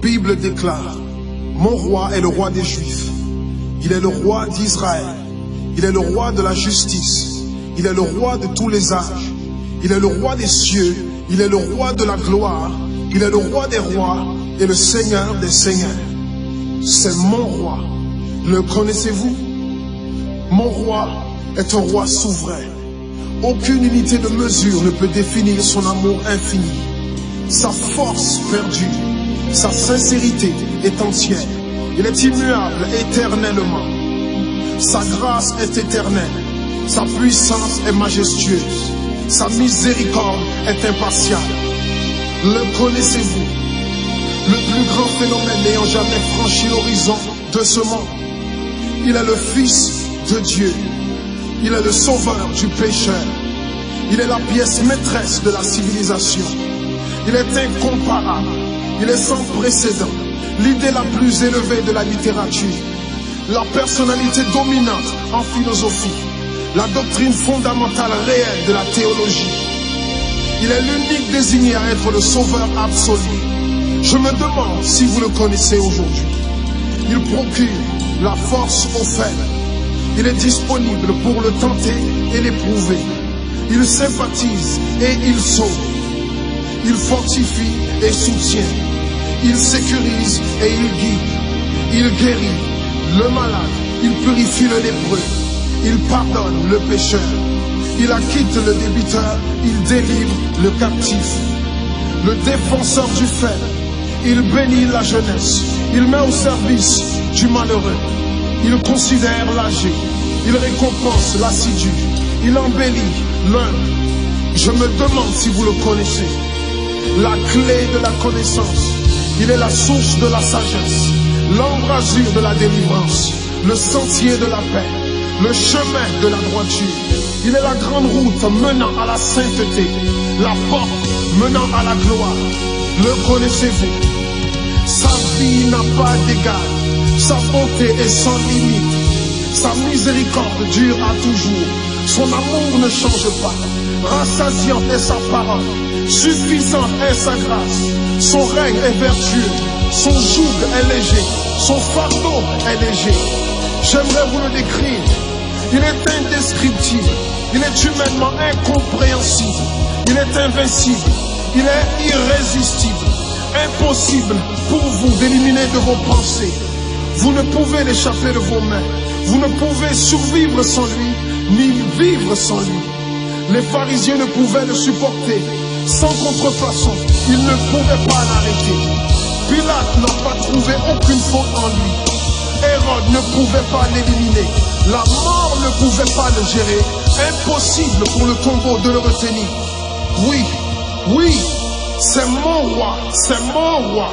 Bible déclare, mon roi est le roi des Juifs. Il est le roi d'Israël. Il est le roi de la justice. Il est le roi de tous les âges. Il est le roi des cieux. Il est le roi de la gloire. Il est le roi des rois et le Seigneur des seigneurs. C'est mon roi. Le connaissez-vous? Mon roi est un roi souverain. Aucune unité de mesure ne peut définir son amour infini. Sa force perdue, sa sincérité est entière. Il est immuable éternellement. Sa grâce est éternelle. Sa puissance est majestueuse. Sa miséricorde est impartiale. Le connaissez-vous? Le plus grand phénomène n'ayant jamais franchi l'horizon de ce monde. Il est le Fils de Dieu. Il est le sauveur du pécheur. Il est la pièce maîtresse de la civilisation. Il est incomparable. Il est sans précédent. L'idée la plus élevée de la littérature. La personnalité dominante en philosophie. La doctrine fondamentale réelle de la théologie. Il est l'unique désigné à être le sauveur absolu. Je me demande si vous le connaissez aujourd'hui. Il procure la force aux faibles. Il est disponible pour le tenter et l'éprouver. Il sympathise et il sauve. Il fortifie et soutient. Il sécurise et il guide. Il guérit le malade. Il purifie le lépreux. Il pardonne le pécheur. Il acquitte le débiteur. Il délivre le captif. Le défenseur du faible. Il bénit la jeunesse. Il met au service du malheureux. Il considère l'âgé. Il récompense l'assidu. Il embellit l'humble. Je me demande si vous le connaissez. La clé de la connaissance. Il est la source de la sagesse. L'embrasure de la délivrance. Le sentier de la paix. Le chemin de la droiture. Il est la grande route menant à la sainteté. La porte menant à la gloire. Le connaissez-vous? Sa vie n'a pas d'égal. Sa bonté est sans limite. Sa miséricorde dure à toujours. Son amour ne change pas. Rassasiante est sa parole. Suffisante est sa grâce. Son règne est vertueux. Son joug est léger. Son fardeau est léger. J'aimerais vous le décrire. Il est indescriptible. Il est humainement incompréhensible. Il est invincible. Il est irrésistible. Impossible pour vous d'éliminer de vos pensées. Vous ne pouvez l'échapper de vos mains. Vous ne pouvez survivre sans lui, ni vivre sans lui. Les pharisiens ne pouvaient le supporter. Sans contrefaçon, ils ne pouvaient pas l'arrêter. Pilate n'a pas trouvé aucune faute en lui. Hérode ne pouvait pas l'éliminer. La mort ne pouvait pas le gérer. Impossible pour le tombeau de le retenir. Oui, oui, c'est mon roi, c'est mon roi.